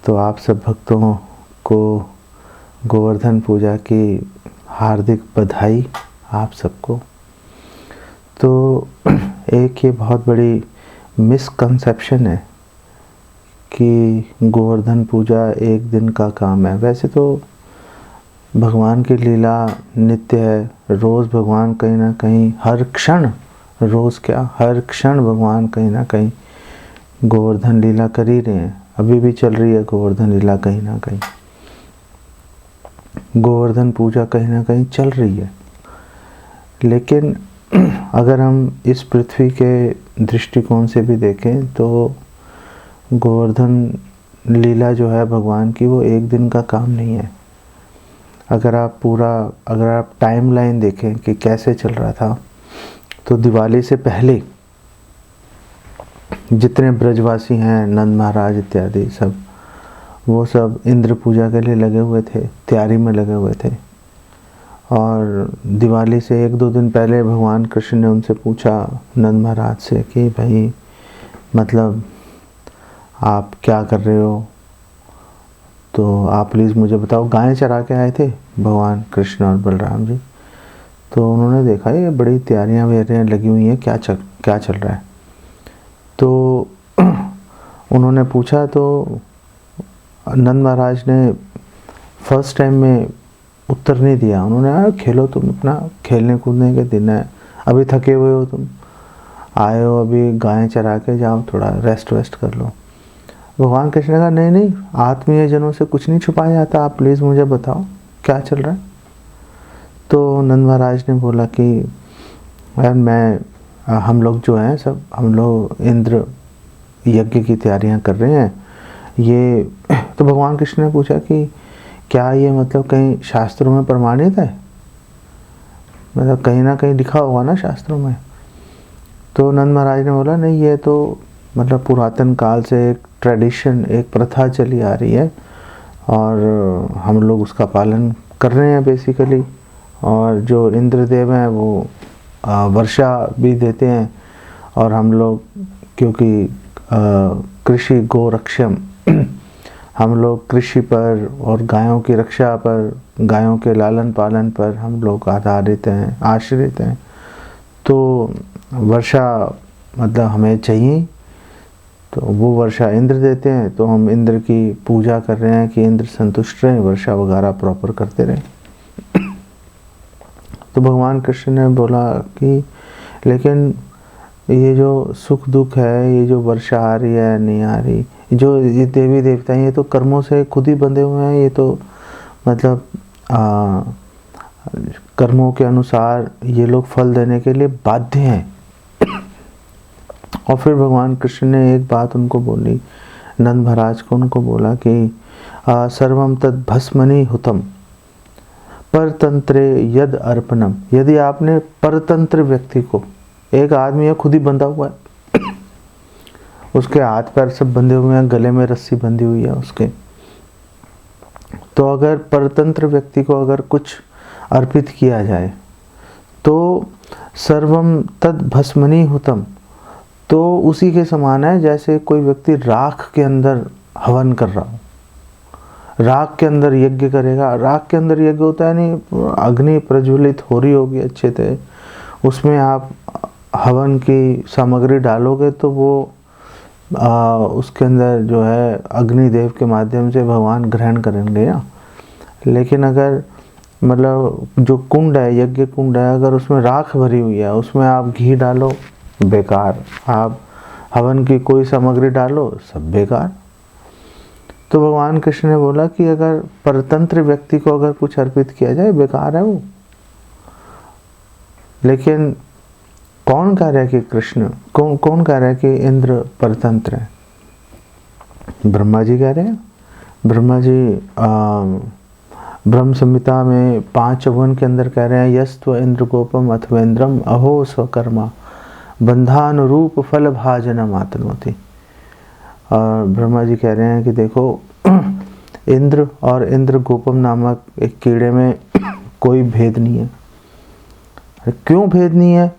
तो आप सब भक्तों को गोवर्धन पूजा की हार्दिक बधाई आप सबको। तो एक ये बहुत बड़ी मिसकंसेप्शन है कि गोवर्धन पूजा एक दिन का काम है। वैसे तो भगवान की लीला नित्य है, रोज़ भगवान कहीं ना कहीं हर क्षण, रोज़ क्या हर क्षण भगवान कहीं ना कहीं गोवर्धन लीला कर ही रहे हैं। अभी भी चल रही है गोवर्धन लीला, कहीं ना कहीं गोवर्धन पूजा कहीं ना कहीं चल रही है। लेकिन अगर हम इस पृथ्वी के दृष्टिकोण से भी देखें तो गोवर्धन लीला जो है भगवान की, वो एक दिन का काम नहीं है। अगर आप टाइमलाइन देखें कि कैसे चल रहा था, तो दिवाली से पहले जितने ब्रजवासी हैं, नंद महाराज इत्यादि सब, वो सब इंद्र पूजा के लिए लगे हुए थे, तैयारी में लगे हुए थे। और दिवाली से एक दो दिन पहले भगवान कृष्ण ने उनसे पूछा, नंद महाराज से, कि भाई मतलब आप क्या कर रहे हो, तो आप प्लीज़ मुझे बताओ। गायें चरा के आए थे भगवान कृष्ण और बलराम जी। तो उन्होंने देखा ये बड़ी तैयारियां वैयारियां लगी हुई हैं, क्या चल रहा है। तो उन्होंने पूछा, तो नंद महाराज ने फर्स्ट टाइम में उत्तर नहीं दिया। उन्होंने खेलो, तुम अपना खेलने कूदने के दिन है, अभी थके हुए हो, तुम आए हो, अभी गायें चरा के जाओ, थोड़ा रेस्ट कर लो। भगवान कृष्ण ने कहा, नहीं, आत्मीय जनों से कुछ नहीं छुपाया जाता, आप प्लीज़ मुझे बताओ क्या चल रहा है। तो नंद महाराज ने बोला कि यार हम लोग जो हैं सब, हम लोग इंद्र यज्ञ की तैयारियां कर रहे हैं। ये तो भगवान कृष्ण ने पूछा कि क्या ये मतलब कहीं शास्त्रों में प्रमाणित है, मतलब कहीं ना कहीं लिखा होगा ना शास्त्रों में। तो नंद महाराज ने बोला, नहीं, ये तो मतलब पुरातन काल से एक ट्रेडिशन, एक प्रथा चली आ रही है और हम लोग उसका पालन कर रहे हैं बेसिकली। और जो इंद्रदेव हैं वो वर्षा भी देते हैं, और हम लोग क्योंकि कृषि गोरक्षम हम लोग कृषि पर और गायों की रक्षा पर, गायों के लालन पालन पर हम लोग आधारित हैं, आश्रित हैं। तो वर्षा मतलब हमें चाहिए, तो वो वर्षा इंद्र देते हैं, तो हम इंद्र की पूजा कर रहे हैं कि इंद्र संतुष्ट रहें, वर्षा वगैरह प्रॉपर करते रहें। तो भगवान कृष्ण ने बोला कि लेकिन ये जो सुख दुख है, ये जो वर्षा आ रही है नहीं आ रही, जो ये देवी देवता हैं, ये तो कर्मों से खुद ही बंधे हुए हैं। ये तो मतलब कर्मों के अनुसार ये लोग फल देने के लिए बाध्य हैं। और फिर भगवान कृष्ण ने एक बात उनको बोली, नंद महाराज को उनको बोला कि सर्वम तद भस्मनि हुतम परतंत्रे यद अर्पणम। यदि आपने परतंत्र व्यक्ति को, एक आदमी है खुद ही बंधा हुआ है, उसके हाथ पैर सब बंधे हुए हैं, गले में रस्सी बंधी हुई है उसके, तो अगर परतंत्र व्यक्ति को अगर कुछ अर्पित किया जाए तो सर्वम तद भस्मनि हुतम, तो उसी के समान है जैसे कोई व्यक्ति राख के अंदर हवन कर रहा हो, राख के अंदर यज्ञ करेगा। राख के अंदर यज्ञ होता है, नहीं, अग्नि प्रज्वलित हो रही होगी अच्छे से, उसमें आप हवन की सामग्री डालोगे तो वो उसके अंदर जो है अग्निदेव के माध्यम से भगवान ग्रहण करेंगे ना। लेकिन अगर मतलब जो कुंड है, यज्ञ कुंड है, अगर उसमें राख भरी हुई है, उसमें आप घी डालो, बेकार। आप हवन की कोई सामग्री डालो, सब बेकार। तो भगवान कृष्ण ने बोला कि अगर परतंत्र व्यक्ति को अगर कुछ अर्पित किया जाए, बेकार है वो। लेकिन कौन कह रहा है कि कृष्ण, कौन कह रहा है कि इंद्र परतंत्र है? ब्रह्मा जी कह रहे हैं। ब्रह्मा जी ब्रह्म संहिता में 5 के अंदर कह रहे हैं, यस्त्व इंद्र गोपम अथवेंद्रम अहो स्वकर्मा बंधानुरूप फल भाजनम आतनोति। और ब्रह्मा जी कह रहे हैं कि देखो, इंद्र और इंद्र गोपम नामक एक कीड़े में कोई भेद नहीं है। क्यों भेद नहीं है?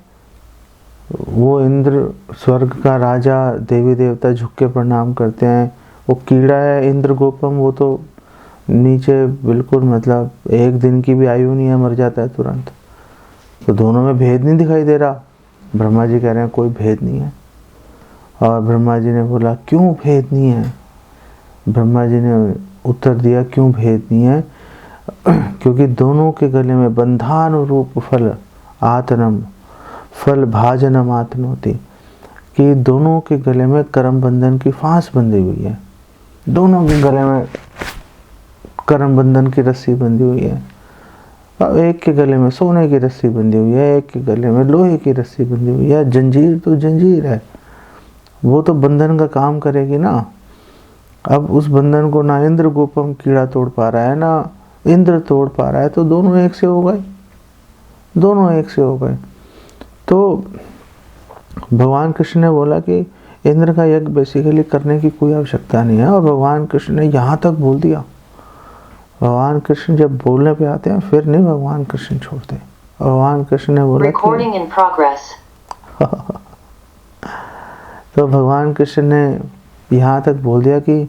वो इंद्र स्वर्ग का राजा, देवी देवता झुक के प्रणाम करते हैं, वो कीड़ा है इंद्र गोपम, वो तो नीचे बिल्कुल मतलब 1 दिन की भी आयु नहीं है, मर जाता है तुरंत। तो दोनों में भेद नहीं दिखाई दे रहा। ब्रह्मा जी कह रहे हैं कोई भेद नहीं है। और ब्रह्मा जी ने बोला क्यों भेद नहीं है? ब्रह्मा जी ने उत्तर दिया क्यों भेद नहीं है? क्योंकि दोनों के गले में बंधानुरूप फल आतनम फल भाजनम आतनोति, कि दोनों के गले में कर्म बंधन की फांस बंधी हुई है। दोनों के गले में कर्म बंधन की रस्सी बंधी हुई है। अब एक के गले में सोने की रस्सी बंधी हुई है, एक के गले में लोहे की रस्सी बंधी हुई है। जंजीर तो जंजीर है, वो तो बंधन का काम करेगी ना। अब उस बंधन को ना इंद्र गोपम कीड़ा तोड़ पा रहा है, ना इंद्र तोड़ पा रहा है, तो दोनों एक से हो गए, दोनों एक से हो गए। तो भगवान कृष्ण ने बोला कि इंद्र का यज्ञ बेसिकली करने की कोई आवश्यकता नहीं है। और भगवान कृष्ण ने यहाँ तक बोल दिया। भगवान कृष्ण जब बोलने पे आते हैं फिर नहीं भगवान कृष्ण छोड़ते। भगवान कृष्ण ने बोला तो भगवान कृष्ण ने यहाँ तक बोल दिया कि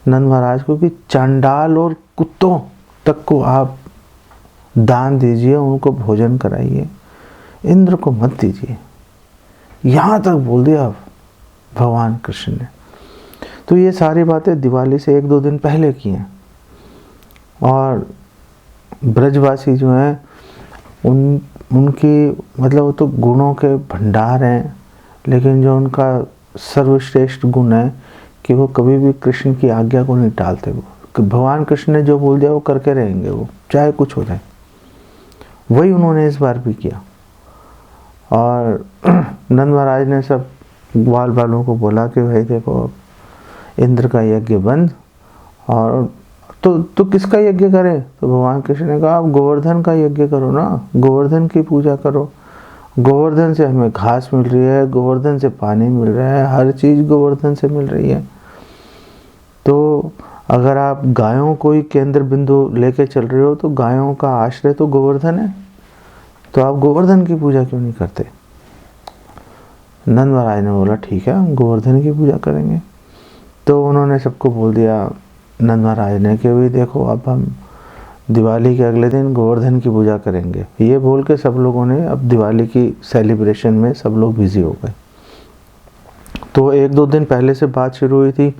नंद महाराज को कि चांडाल और कुत्तों तक को आप दान दीजिए, उनको भोजन कराइए, इंद्र को मत दीजिए। यहाँ तक बोल दिया भगवान कृष्ण ने। तो ये सारी बातें दिवाली से 1-2 दिन पहले की हैं। और ब्रजवासी जो हैं उनकी मतलब वो तो गुणों के भंडार हैं, लेकिन जो उनका सर्वश्रेष्ठ गुण है कि वो कभी भी कृष्ण की आज्ञा को नहीं टालते। वो भगवान कृष्ण ने जो बोल दिया वो करके रहेंगे, वो चाहे कुछ हो जाए। वही उन्होंने इस बार भी किया। और नंद महाराज ने सब ग्वाल बालों को बोला कि भाई देखो अब इंद्र का यज्ञ बंद, और तो किसका यज्ञ करें? तो भगवान कृष्ण ने कहा आप गोवर्धन का यज्ञ करो ना, गोवर्धन की पूजा करो। गोवर्धन से हमें घास मिल रही है, गोवर्धन से पानी मिल रहा है, हर चीज़ गोवर्धन से मिल रही है। तो अगर आप गायों को ही केंद्र बिंदु लेके चल रहे हो तो गायों का आश्रय तो गोवर्धन है, तो आप गोवर्धन की पूजा क्यों नहीं करते? नंद महाराज ने बोला ठीक है हम गोवर्धन की पूजा करेंगे। तो उन्होंने सबको बोल दिया नंद महाराज ने कि भाई देखो अब हम दिवाली के अगले दिन गोवर्धन की पूजा करेंगे। ये बोल के सब लोगों ने अब दिवाली की सेलिब्रेशन में सब लोग बिजी हो गए। तो 1-2 दिन पहले से बात शुरू हुई थी,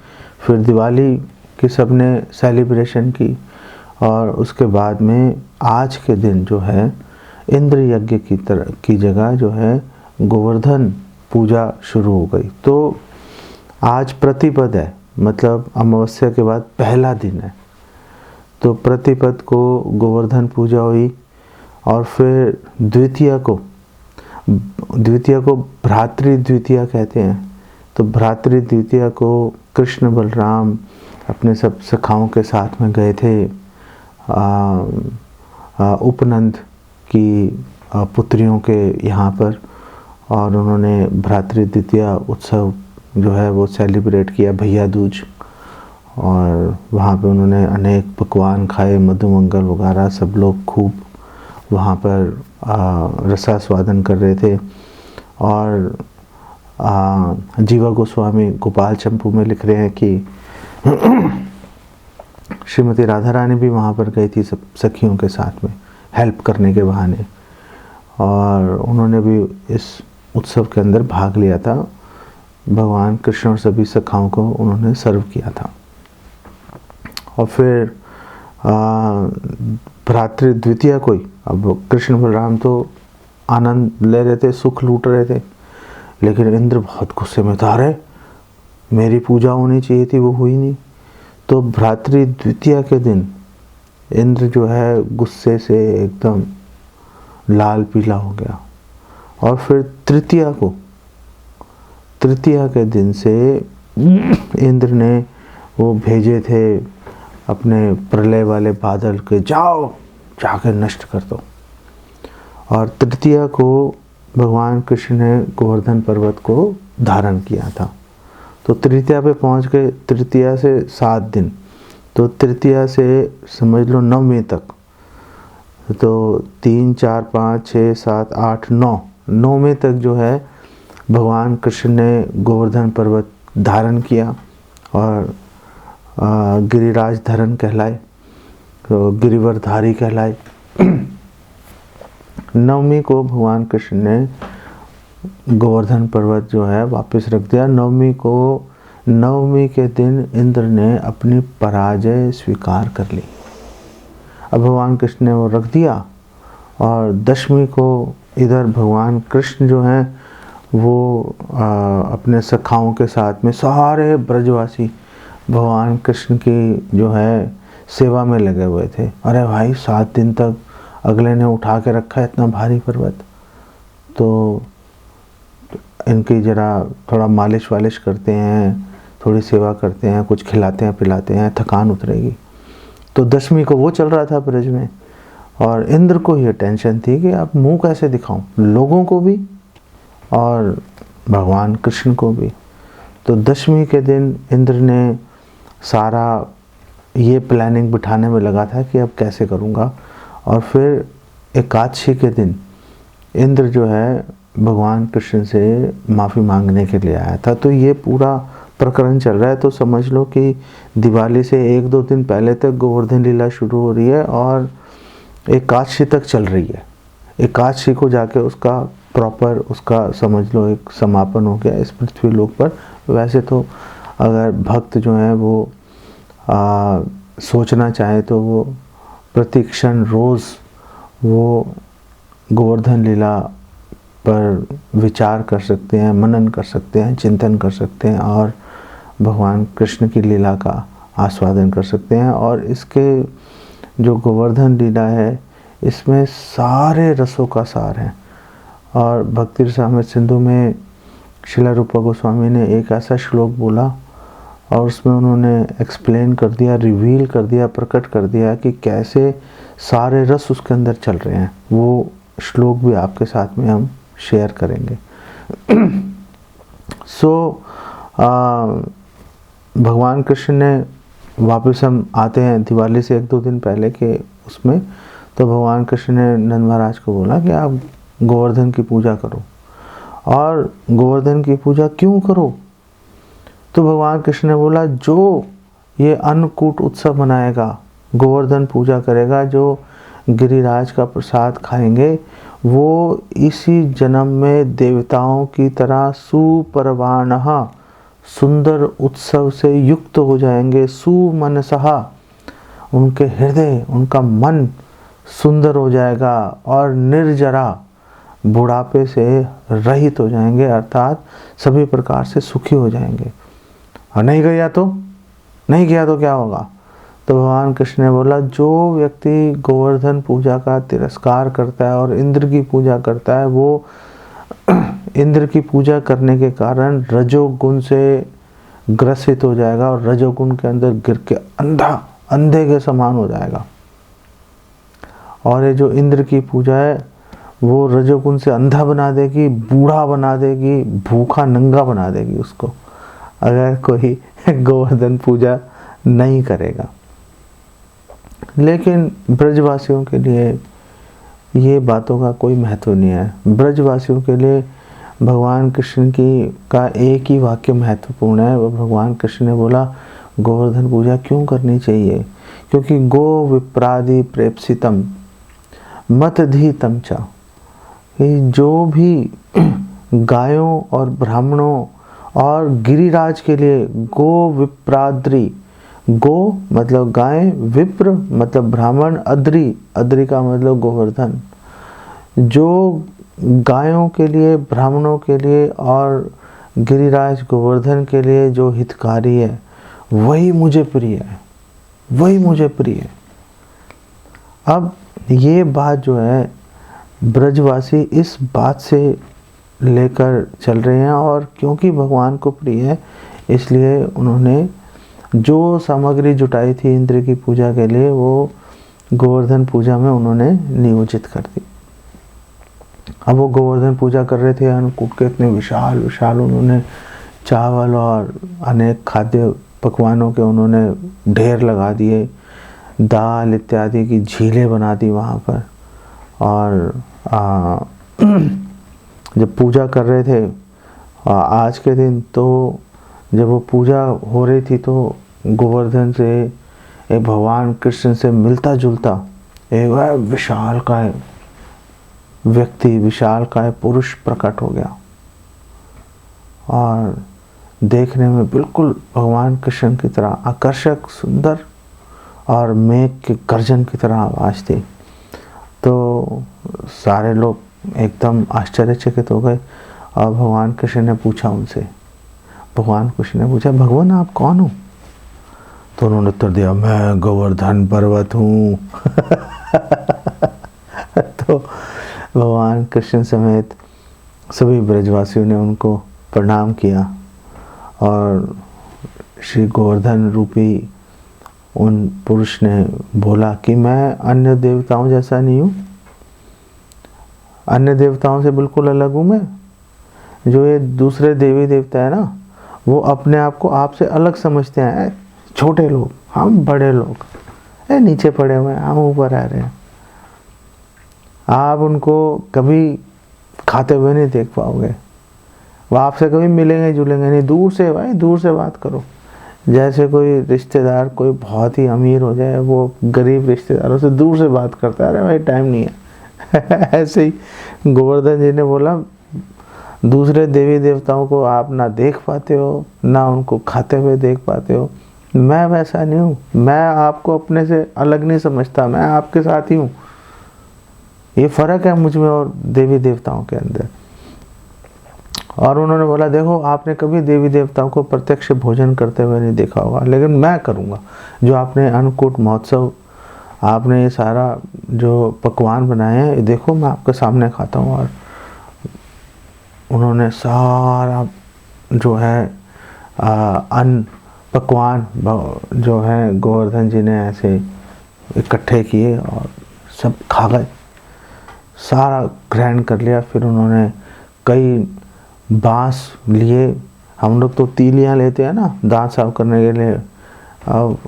फिर दिवाली की सब ने सेलिब्रेशन की, और उसके बाद में आज के दिन जो है इंद्र यज्ञ की जगह जो है गोवर्धन पूजा शुरू हो गई। तो आज प्रतिपद है, मतलब अमावस्या के बाद पहला दिन है। तो प्रतिपद को गोवर्धन पूजा हुई, और फिर द्वितीया को भ्रातृ द्वितीया कहते हैं। तो भ्रातृ द्वितीया को कृष्ण बलराम अपने सब सखाओं के साथ में गए थे उपनंद की पुत्रियों के यहाँ पर, और उन्होंने भ्रातृ द्वितीया उत्सव जो है वो सेलिब्रेट किया, भैया दूज। और वहाँ पे उन्होंने अनेक पकवान खाए, मधुमंगल वगैरह, सब लोग खूब वहाँ पर रसास्वादन कर रहे थे। और जीवा गोस्वामी गोपाल चंपू में लिख रहे हैं कि श्रीमती राधा रानी भी वहाँ पर गई थी सब सखियों के साथ में हेल्प करने के बहाने, और उन्होंने भी इस उत्सव के अंदर भाग लिया था। भगवान कृष्ण और सभी सखाओं को उन्होंने सर्व किया था। और फिर भ्रातृ द्वितीया को ही, अब कृष्ण बलराम तो आनंद ले रहे थे, सुख लूट रहे थे, लेकिन इंद्र बहुत गुस्से में था, अरे मेरी पूजा होनी चाहिए थी वो हुई नहीं। तो भ्रातृ द्वितीया के दिन इंद्र जो है गुस्से से एकदम लाल पीला हो गया। और फिर तृतीया के दिन से इंद्र ने वो भेजे थे अपने प्रलय वाले बादल के, जाओ जाकर नष्ट कर दो। और तृतीया को भगवान कृष्ण ने गोवर्धन पर्वत को धारण किया था। तो तृतीया पे पहुंच गए। तृतीया से 7 दिन, तो तृतीया से समझ लो 9वीं तक, तो 3, 4, 5, 6, 7, 8, 9, 9वीं तक जो है भगवान कृष्ण ने गोवर्धन पर्वत धारण किया। और गिरिराज धरन कहलाए, तो गिरिवरधारी कहलाए। नवमी को भगवान कृष्ण ने गोवर्धन पर्वत जो है वापस रख दिया। नवमी के दिन इंद्र ने अपनी पराजय स्वीकार कर ली। अब भगवान कृष्ण ने वो रख दिया, और दशमी को इधर भगवान कृष्ण जो हैं वो अपने सखाओं के साथ में सारे ब्रजवासी भगवान कृष्ण की जो है सेवा में लगे हुए थे। अरे भाई, 7 दिन तक अगले ने उठा के रखा है इतना भारी पर्वत, तो इनकी जरा थोड़ा मालिश वालिश करते हैं, थोड़ी सेवा करते हैं, कुछ खिलाते हैं पिलाते हैं, थकान उतरेगी। तो दशमी को वो चल रहा था ब्रज में, और इंद्र को ये टेंशन थी कि अब मुंह कैसे दिखाऊं लोगों को भी और भगवान कृष्ण को भी। तो दशमी के दिन इंद्र ने सारा ये प्लानिंग बिठाने में लगा था कि अब कैसे करूँगा। और फिर एकादशी के दिन इंद्र जो है भगवान कृष्ण से माफ़ी मांगने के लिए आया था। तो ये पूरा प्रकरण चल रहा है। तो समझ लो कि दिवाली से 1-2 दिन पहले तक गोवर्धन लीला शुरू हो रही है और एकादशी तक चल रही है। एकादशी को जाके उसका प्रॉपर उसका समझ लो एक समापन हो गया इस पृथ्वी लोक पर। वैसे तो अगर भक्त जो हैं वो सोचना चाहे तो वो प्रतिक्षण रोज़ वो गोवर्धन लीला पर विचार कर सकते हैं, मनन कर सकते हैं, चिंतन कर सकते हैं और भगवान कृष्ण की लीला का आस्वादन कर सकते हैं। और इसके जो गोवर्धन लीला है इसमें सारे रसों का सार है। और भक्ति रसामृत सिंधु में श्रील रूपा गोस्वामी ने एक ऐसा श्लोक बोला और उसमें उन्होंने एक्सप्लेन कर दिया, रिवील कर दिया, प्रकट कर दिया कि कैसे सारे रस उसके अंदर चल रहे हैं। वो श्लोक भी आपके साथ में हम शेयर करेंगे। भगवान कृष्ण ने वापस हम आते हैं दिवाली से 1-2 दिन पहले के उसमें। तो भगवान कृष्ण ने नंद महाराज को बोला कि आप गोवर्धन की पूजा करो। और गोवर्धन की पूजा क्यों करो? तो भगवान कृष्ण ने बोला जो ये अन्नकूट उत्सव मनाएगा, गोवर्धन पूजा करेगा, जो गिरिराज का प्रसाद खाएंगे, वो इसी जन्म में देवताओं की तरह सुपर्वाणः सुंदर उत्सव से युक्त हो जाएंगे। सुमनसहा, उनके हृदय, उनका मन सुंदर हो जाएगा और निर्जरा, बुढ़ापे से रहित हो जाएंगे, अर्थात सभी प्रकार से सुखी हो जाएंगे। और नहीं गया तो क्या होगा? तो भगवान कृष्ण ने बोला जो व्यक्ति गोवर्धन पूजा का तिरस्कार करता है और इंद्र की पूजा करता है, वो इंद्र की पूजा करने के कारण रजोगुण से ग्रसित हो जाएगा और रजोगुण के अंदर गिर के अंधे के समान हो जाएगा। और ये जो इंद्र की पूजा है वो रजोगुण से अंधा बना देगी, बूढ़ा बना देगी, भूखा नंगा बना देगी उसको, अगर कोई गोवर्धन पूजा नहीं करेगा। लेकिन ब्रजवासियों के लिए ये बातों का कोई महत्व नहीं है। ब्रजवासियों के लिए भगवान कृष्ण का एक ही वाक्य महत्वपूर्ण है। वो भगवान कृष्ण ने बोला गोवर्धन पूजा क्यों करनी चाहिए? क्योंकि गो विप्रादि प्रेप्सितम मतधीतम च, जो भी गायों और ब्राह्मणों और गिरिराज के लिए गो विप्राद्रि, गो मतलब गाय, विप्र मतलब ब्राह्मण, अद्रि का मतलब गोवर्धन, जो गायों के लिए, ब्राह्मणों के लिए और गिरिराज गोवर्धन के लिए जो हितकारी है वही मुझे प्रिय है, वही मुझे प्रिय है। अब ये बात जो है ब्रजवासी इस बात से लेकर चल रहे हैं और क्योंकि भगवान को प्रिय है इसलिए उन्होंने जो सामग्री जुटाई थी इंद्र की पूजा के लिए वो गोवर्धन पूजा में उन्होंने नियोजित कर दी। अब वो गोवर्धन पूजा कर रहे थे, अन्नकूट के इतने विशाल विशाल उन्होंने चावल और अनेक खाद्य पकवानों के उन्होंने ढेर लगा दिए, दाल इत्यादि की झीलें बना दी वहाँ पर। और जब पूजा कर रहे थे आज के दिन, तो जब वो पूजा हो रही थी तो गोवर्धन से एक भगवान कृष्ण से मिलता जुलता एक विशालकाय व्यक्ति, विशालकाय पुरुष प्रकट हो गया और देखने में बिल्कुल भगवान कृष्ण की तरह आकर्षक, सुंदर और मेघ के गर्जन की तरह आवाज थी। तो सारे लोग एकदम आश्चर्यचकित हो गए और भगवान कृष्ण ने पूछा उनसे, भगवान कृष्ण ने पूछा, भगवान आप कौन हो? तो उन्होंने उत्तर दिया, मैं गोवर्धन पर्वत हूँ। तो भगवान कृष्ण समेत सभी ब्रजवासियों ने उनको प्रणाम किया और श्री गोवर्धन रूपी उन पुरुष ने बोला कि मैं अन्य देवताओं जैसा नहीं हूँ, अन्य देवताओं से बिल्कुल अलग हूँ मैं। जो ये दूसरे देवी देवता है ना, वो अपने आप को आपसे अलग समझते हैं। छोटे लोग, हम बड़े लोग नीचे पड़े हुए हैं, हम ऊपर रह रहे हैं। आप उनको कभी खाते हुए नहीं देख पाओगे, वो आपसे कभी मिलेंगे जुलेंगे नहीं। दूर से भाई, दूर से बात करो। जैसे कोई रिश्तेदार कोई बहुत ही अमीर हो जाए, वो गरीब रिश्तेदारों से दूर से बात करता है, अरे भाई टाइम नहीं है। ऐसे ही गोवर्धन जी ने बोला, दूसरे देवी देवताओं को आप ना देख पाते हो, ना उनको खाते हुए देख पाते हो। मैं वैसा नहीं हूँ, मैं आपको अपने से अलग नहीं समझता, मैं आपके साथ ही हूँ। ये फर्क है मुझ में और देवी देवताओं के अंदर। और उन्होंने बोला, देखो आपने कभी देवी देवताओं को प्रत्यक्ष भोजन करते हुए नहीं देखा होगा, लेकिन मैं करूँगा। जो आपने अन्नकूट महोत्सव, आपने ये सारा जो पकवान बनाए हैं, देखो मैं आपके सामने खाता हूँ। और उन्होंने सारा जो है अन्न पकवान जो है गोवर्धन जी ने ऐसे इकट्ठे किए और सब खा गए, सारा ग्रहण कर लिया। फिर उन्होंने कई बांस लिए, हम लोग तो तीलियां लेते हैं ना दांत साफ करने के लिए, अब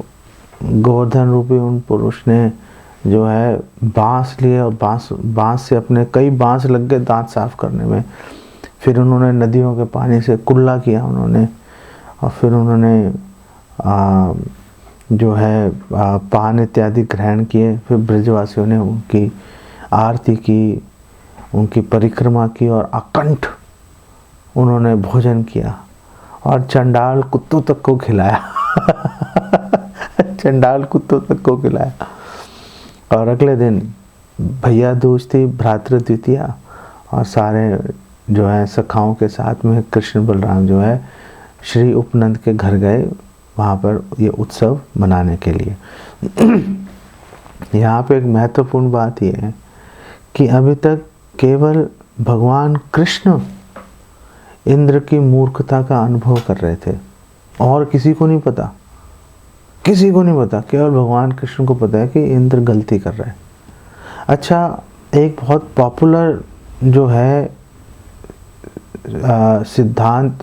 गोवर्धन रूपी उन पुरुष ने जो है बांस लिए और बांस से अपने कई बांस लग गए दांत साफ करने में। फिर उन्होंने नदियों के पानी से कुल्ला किया उन्होंने, और फिर उन्होंने जो है पान इत्यादि ग्रहण किए। फिर ब्रजवासियों ने उनकी आरती की, उनकी परिक्रमा की और अकंठ उन्होंने भोजन किया और चंडाल कुत्तों तक को खिलाया। चंडाल कुत्तों तक को खिलाया। और अगले दिन भैया दूज थी, भ्रातृ द्वितीया, और सारे जो है सखाओं के साथ में कृष्ण बलराम जो है श्री उपनंद के घर गए, वहाँ पर ये उत्सव मनाने के लिए। यहाँ पे एक महत्वपूर्ण बात ये है कि अभी तक केवल भगवान कृष्ण इंद्र की मूर्खता का अनुभव कर रहे थे, और किसी को नहीं पता, किसी को नहीं पता, केवल भगवान कृष्ण को पता है कि इंद्र गलती कर रहा है। अच्छा, एक बहुत पॉपुलर जो है सिद्धांत,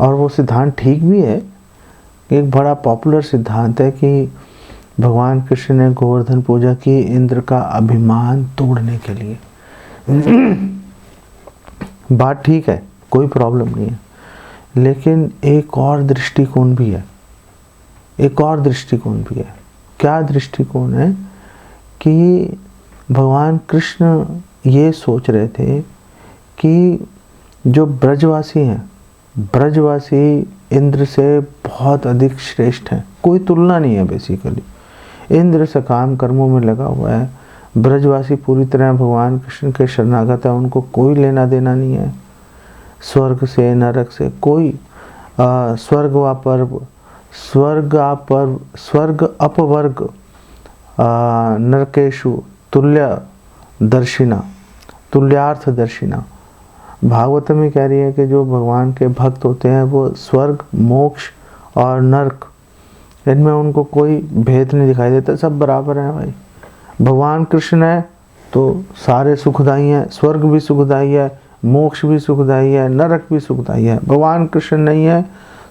और वो सिद्धांत ठीक भी है, एक बड़ा पॉपुलर सिद्धांत है कि भगवान कृष्ण ने गोवर्धन पूजा की इंद्र का अभिमान तोड़ने के लिए। बात ठीक है, कोई प्रॉब्लम नहीं है, लेकिन एक और दृष्टिकोण भी है, एक और दृष्टिकोण भी है। क्या दृष्टिकोण है कि भगवान कृष्ण ये सोच रहे थे कि जो ब्रजवासी हैं, ब्रजवासी इंद्र से बहुत अधिक श्रेष्ठ हैं, कोई तुलना नहीं है। बेसिकली इंद्र सकाम कर्मों में लगा हुआ है, ब्रजवासी पूरी तरह भगवान कृष्ण के शरणागत है, उनको कोई लेना देना नहीं है स्वर्ग से नरक से। कोई स्वर्ग अपर्व, स्वर्ग अपवर्ग नरकेशु तुल्य दर्शिना, तुल्यार्थ दर्शिना। भागवत में कह रही है कि जो भगवान के भक्त होते हैं वो स्वर्ग, मोक्ष और नरक, इनमें उनको कोई भेद नहीं दिखाई देता, सब बराबर हैं भाई। भगवान कृष्ण है तो सारे सुखदाई हैं, स्वर्ग भी सुखदाई है, मोक्ष भी सुखदाई है, नरक भी सुखदाई है। भगवान कृष्ण नहीं है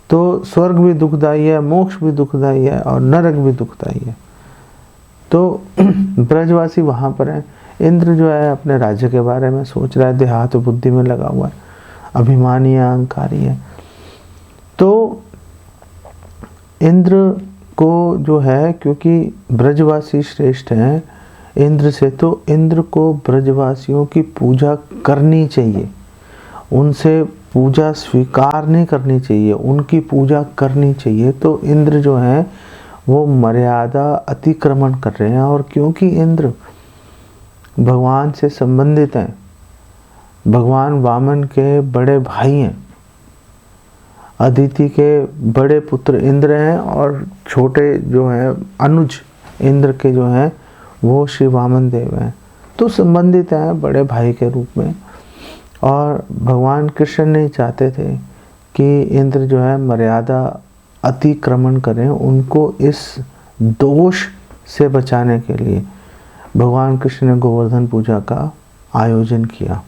तो स्वर्ग भी दुखदाई है, मोक्ष भी दुखदाई है और नरक भी दुखदाई है। तो ब्रजवासी वहाँ पर है। इंद्र जो है अपने राज्य के बारे में सोच रहा है, देहात बुद्धि में लगा हुआ है, अभिमानी है, अहंकारी है। तो इंद्र को जो है, क्योंकि ब्रजवासी श्रेष्ठ हैं इंद्र से, तो इंद्र को ब्रजवासियों की पूजा करनी चाहिए, उनसे पूजा स्वीकार नहीं करनी चाहिए, उनकी पूजा करनी चाहिए। तो इंद्र जो है वो मर्यादा अतिक्रमण कर रहे हैं। और क्योंकि इंद्र भगवान से संबंधित हैं, भगवान वामन के बड़े भाई हैं, अदिति के बड़े पुत्र इंद्र हैं, और छोटे जो हैं अनुज इंद्र के जो हैं वो श्री वामन देव हैं, तो संबंधित हैं बड़े भाई के रूप में। और भगवान कृष्ण नहीं चाहते थे कि इंद्र जो है मर्यादा अतिक्रमण करें, उनको इस दोष से बचाने के लिए भगवान कृष्ण ने गोवर्धन पूजा का आयोजन किया।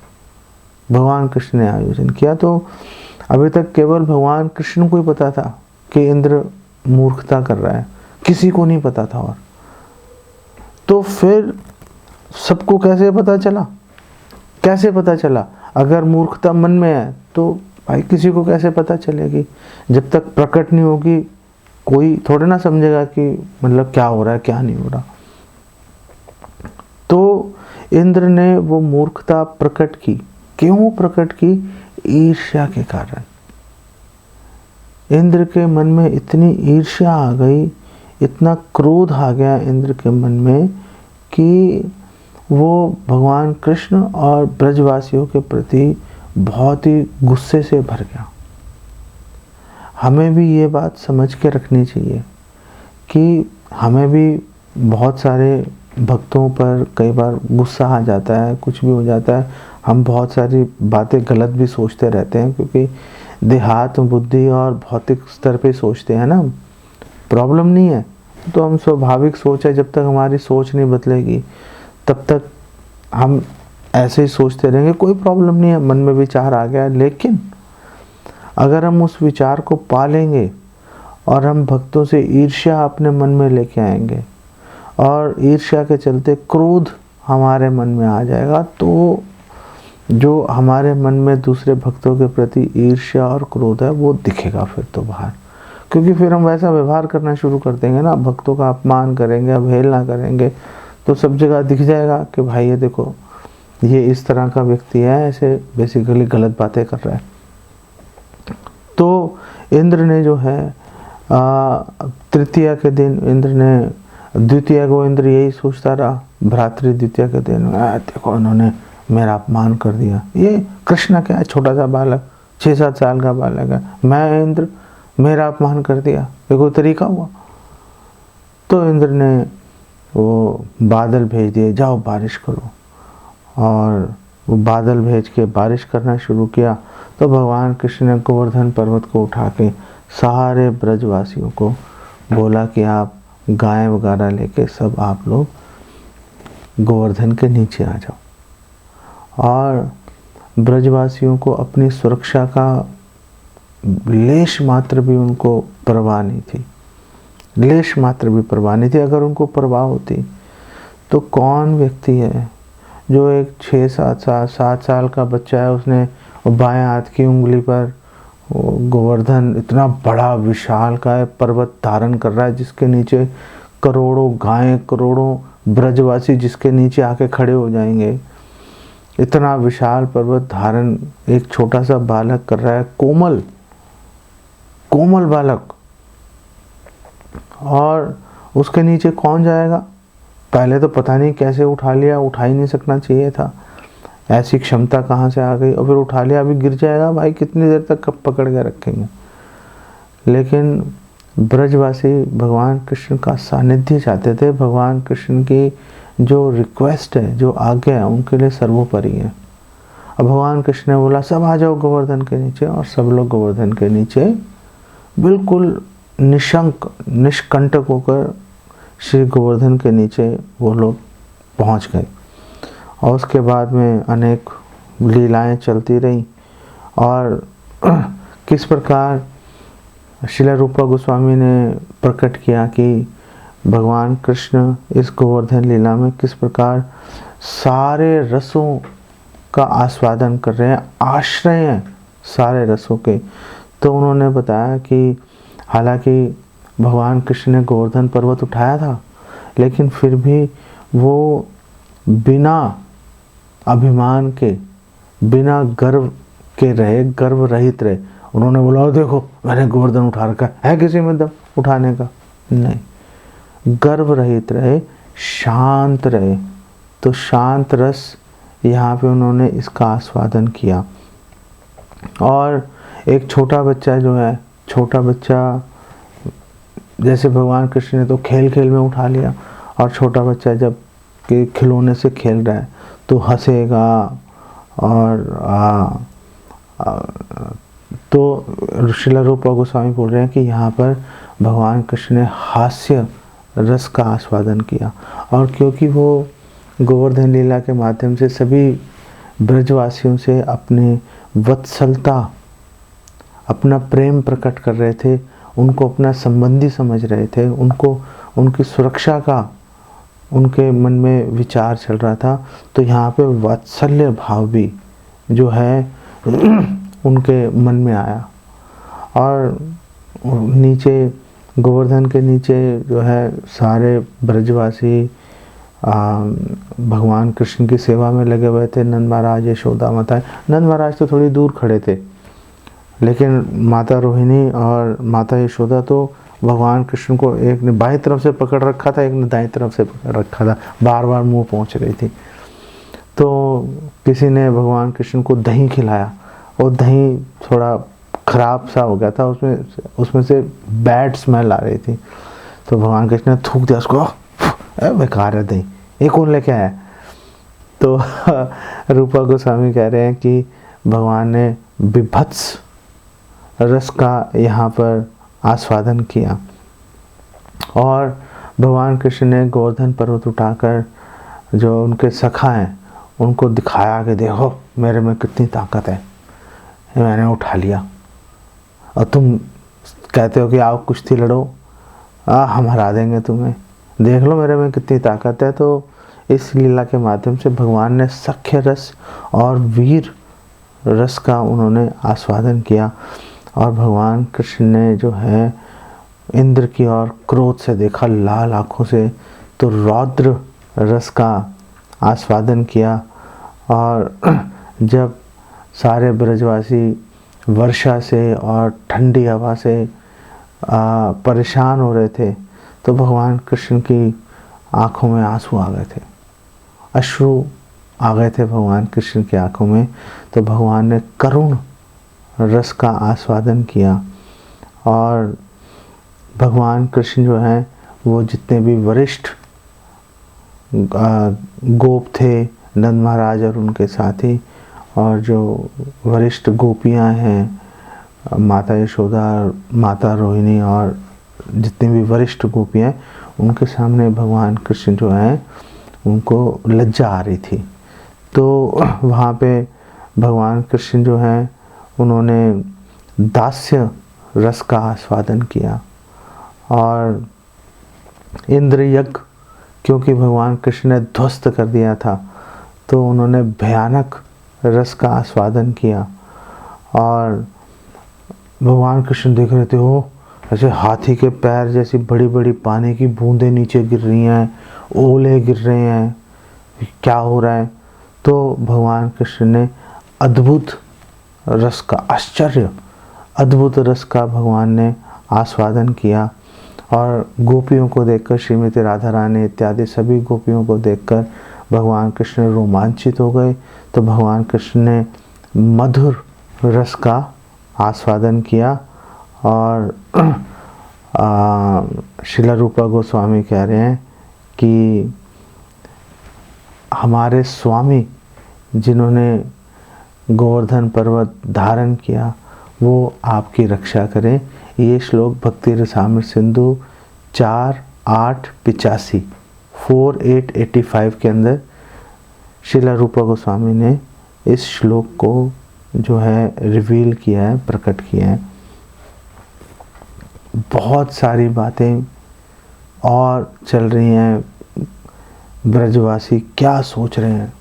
भगवान कृष्ण ने आयोजन किया। तो अभी तक केवल भगवान कृष्ण को ही पता था कि इंद्र मूर्खता कर रहा है, किसी को नहीं पता था। और तो फिर सबको कैसे पता चला? कैसे पता चला? अगर मूर्खता मन में है तो भाई किसी को कैसे पता चलेगी? जब तक प्रकट नहीं होगी कोई थोड़े ना समझेगा कि मतलब क्या हो रहा है क्या नहीं हो रहा। तो इंद्र ने वो मूर्खता प्रकट की। क्यों प्रकट की? ईर्ष्या के कारण। इंद्र के मन में इतनी ईर्ष्या आ गई, इतना क्रोध आ गया इंद्र के मन में कि वो भगवान कृष्ण और ब्रजवासियों के प्रति बहुत ही गुस्से से भर गया। हमें भी ये बात समझ के रखनी चाहिए कि हमें भी बहुत सारे भक्तों पर कई बार गुस्सा आ जाता है, कुछ भी हो जाता है, हम बहुत सारी बातें गलत भी सोचते रहते हैं, क्योंकि देहात बुद्धि और भौतिक स्तर पे सोचते हैं ना, प्रॉब्लम नहीं है। तो हम स्वाभाविक सोच है, जब तक हमारी सोच नहीं बदलेगी तब तक हम ऐसे ही सोचते रहेंगे, कोई प्रॉब्लम नहीं है। मन में विचार आ गया, लेकिन अगर हम उस विचार को पालेंगे और हम भक्तों से ईर्ष्या अपने मन में लेके आएंगे और ईर्ष्या के चलते क्रोध हमारे मन में आ जाएगा, तो जो हमारे मन में दूसरे भक्तों के प्रति ईर्ष्या और क्रोध है वो दिखेगा फिर तो बाहर, क्योंकि फिर हम वैसा व्यवहार करना शुरू कर देंगे ना, भक्तों का अपमान करेंगे, अवहेलना करेंगे, तो सब जगह दिख जाएगा कि भाई ये देखो ये इस तरह का व्यक्ति है, ऐसे बेसिकली गलत बातें कर रहा है। तो इंद्र ने जो है तृतीया के दिन इंद्र ने, द्वितीया को इंद्र यही सोचता रहा, भ्रातृ द्वितीया के दिन देखो इन्होंने मेरा अपमान कर दिया, ये कृष्ण क्या है, छोटा सा बालक 6-7 साल का बालक है, मैं इंद्र मेरा अपमान कर दिया, ये कोई तरीका हुआ? तो इंद्र ने वो बादल भेज दिए, जाओ बारिश करो, और वो बादल भेज के बारिश करना शुरू किया। तो भगवान कृष्ण ने गोवर्धन पर्वत को उठा के सारे ब्रजवासियों को बोला कि आप गाय वगैरह लेके सब आप लोग गोवर्धन के नीचे आ जाओ। और ब्रजवासियों को अपनी सुरक्षा का लेश मात्र भी उनको परवाह नहीं थी, लेश मात्र भी परवाह नहीं थी। अगर उनको परवाह होती तो कौन व्यक्ति है जो एक 6-7 साल का बच्चा है, उसने बाएं हाथ की उंगली पर गोवर्धन इतना बड़ा विशाल का पर्वत धारण कर रहा है, जिसके नीचे करोड़ों गायें, करोड़ों ब्रजवासी जिसके नीचे आके खड़े हो जाएंगे। इतना विशाल पर्वत धारण एक छोटा सा बालक कर रहा है, कोमल कोमल बालक, और उसके नीचे कौन जाएगा? पहले तो पता नहीं कैसे उठा लिया, उठा ही नहीं सकना चाहिए था, ऐसी क्षमता कहाँ से आ गई, और फिर उठा लिया, अभी गिर जाएगा भाई, कितनी देर तक कब पकड़ के रखेंगे। लेकिन ब्रजवासी भगवान कृष्ण का सानिध्य चाहते थे, भगवान कृष्ण की जो रिक्वेस्ट है, जो आज्ञा है, उनके लिए सर्वोपरि है। अब भगवान कृष्ण ने बोला सब आ जाओ गोवर्धन के नीचे, और सब लोग गोवर्धन के नीचे बिल्कुल निशंक निष्कंटक होकर श्री गोवर्धन के नीचे वो लोग पहुंच गए। और उसके बाद में अनेक लीलाएं चलती रहीं, और किस प्रकार श्रील रूपा गोस्वामी ने प्रकट किया कि भगवान कृष्ण इस गोवर्धन लीला में किस प्रकार सारे रसों का आस्वादन कर रहे हैं, आश्रय हैं सारे रसों के। तो उन्होंने बताया कि हालांकि भगवान कृष्ण ने गोवर्धन पर्वत उठाया था, लेकिन फिर भी वो बिना अभिमान के, बिना गर्व के रहे, गर्व रहित रहे। उन्होंने बोला देखो मैंने गोवर्धन उठा रखा है किसी में दम उठाने का? नहीं, गर्व रहित रहे, शांत रहे। तो शांत रस यहाँ पे उन्होंने इसका आस्वादन किया। और एक छोटा बच्चा जो है, छोटा बच्चा जैसे भगवान कृष्ण ने तो खेल खेल में उठा लिया, और छोटा बच्चा जब के खिलौने से खेल रहा है तो हंसेगा। और तो श्रील रूपा गोस्वामी बोल रहे हैं कि यहाँ पर भगवान कृष्ण ने हास्य रस का आस्वादन किया। और क्योंकि वो गोवर्धन लीला के माध्यम से सभी ब्रजवासियों से अपने वत्सलता, अपना प्रेम प्रकट कर रहे थे, उनको अपना संबंधी समझ रहे थे, उनको उनकी सुरक्षा का उनके मन में विचार चल रहा था। तो यहाँ पे वात्सल्य भाव भी जो है उनके मन में आया। और नीचे गोवर्धन के नीचे जो है सारे ब्रजवासी भगवान कृष्ण की सेवा में लगे हुए थे। नंद महाराज, यशोदा माता, नंद महाराज तो थोड़ी दूर खड़े थे, लेकिन माता रोहिणी और माता यशोदा तो भगवान कृष्ण को एक ने बाईं तरफ से पकड़ रखा था, एक ने दाईं तरफ से पकड़ रखा था, बार बार मुंह पहुंच रही थी। तो किसी ने भगवान कृष्ण को दही खिलाया, और दही थोड़ा खराब सा हो गया था, उसमें से बैड स्मेल आ रही थी। तो भगवान कृष्ण ने थूक दिया उसको, बेकार है दही, ये कौन लेके आया? तो रूपा गोस्वामी कह रहे हैं कि भगवान ने विभत्स रस का यहाँ पर आस्वादन किया। और भगवान कृष्ण ने गोवर्धन पर्वत उठाकर जो उनके सखा हैं उनको दिखाया कि देखो मेरे में कितनी ताकत है, मैंने उठा लिया। और तुम कहते हो कि आओ कुश्ती लड़ो, हम हरा देंगे तुम्हें, देख लो मेरे में कितनी ताकत है। तो इस लीला के माध्यम से भगवान ने सख्य रस और वीर रस का उन्होंने आस्वादन किया। और भगवान कृष्ण ने जो है इंद्र की ओर क्रोध से देखा, लाल आँखों से, तो रौद्र रस का आस्वादन किया। और जब सारे ब्रजवासी वर्षा से और ठंडी हवा से परेशान हो रहे थे, तो भगवान कृष्ण की आँखों में आंसू आ गए थे, अश्रु आ गए थे भगवान कृष्ण की आँखों में। तो भगवान ने करुण रस का आस्वादन किया। और भगवान कृष्ण जो हैं वो जितने भी वरिष्ठ गोप थे, नंद महाराज और उनके साथी, और जो वरिष्ठ गोपियां हैं, माता यशोदा, माता रोहिणी और जितने भी वरिष्ठ गोपियां, उनके सामने भगवान कृष्ण जो हैं उनको लज्जा आ रही थी। तो वहाँ पे भगवान कृष्ण जो हैं उन्होंने दास्य रस का आस्वादन किया। और इंद्र यज्ञ क्योंकि भगवान कृष्ण ने ध्वस्त कर दिया था, तो उन्होंने भयानक रस का आस्वादन किया। और भगवान कृष्ण देख रहे थे, हो ऐसे हाथी के पैर जैसी बड़ी बड़ी पानी की बूंदें नीचे गिर रही हैं, ओले गिर रहे हैं, क्या हो रहा है? तो भगवान कृष्ण ने अद्भुत रस का, आश्चर्य अद्भुत रस का भगवान ने आस्वादन किया। और गोपियों को देखकर, श्रीमती राधा रानी इत्यादि सभी गोपियों को देखकर भगवान कृष्ण रोमांचित हो गए। तो भगवान कृष्ण ने मधुर रस का आस्वादन किया। और श्रील रूपा गोस्वामी कह रहे हैं कि हमारे स्वामी जिन्होंने गोवर्धन पर्वत धारण किया वो आपकी रक्षा करें। ये श्लोक भक्ति रसामृत सिंधु 4.8.85 4885 के अंदर श्रील रूपा गोस्वामी ने इस श्लोक को जो है रिवील किया है, प्रकट किया है। बहुत सारी बातें और चल रही हैं, ब्रजवासी क्या सोच रहे हैं,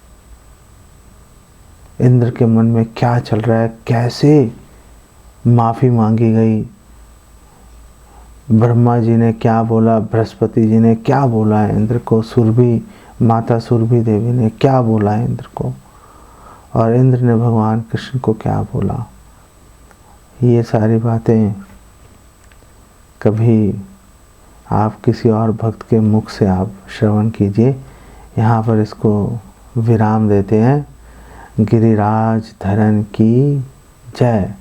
इंद्र के मन में क्या चल रहा है, कैसे माफ़ी मांगी गई, ब्रह्मा जी ने क्या बोला, बृहस्पति जी ने क्या बोला है इंद्र को, सुरभि माता सुरभि देवी ने क्या बोला है इंद्र को, और इंद्र ने भगवान कृष्ण को क्या बोला। ये सारी बातें कभी आप किसी और भक्त के मुख से आप श्रवण कीजिए। यहाँ पर इसको विराम देते हैं। गिरिराज धरन की जय।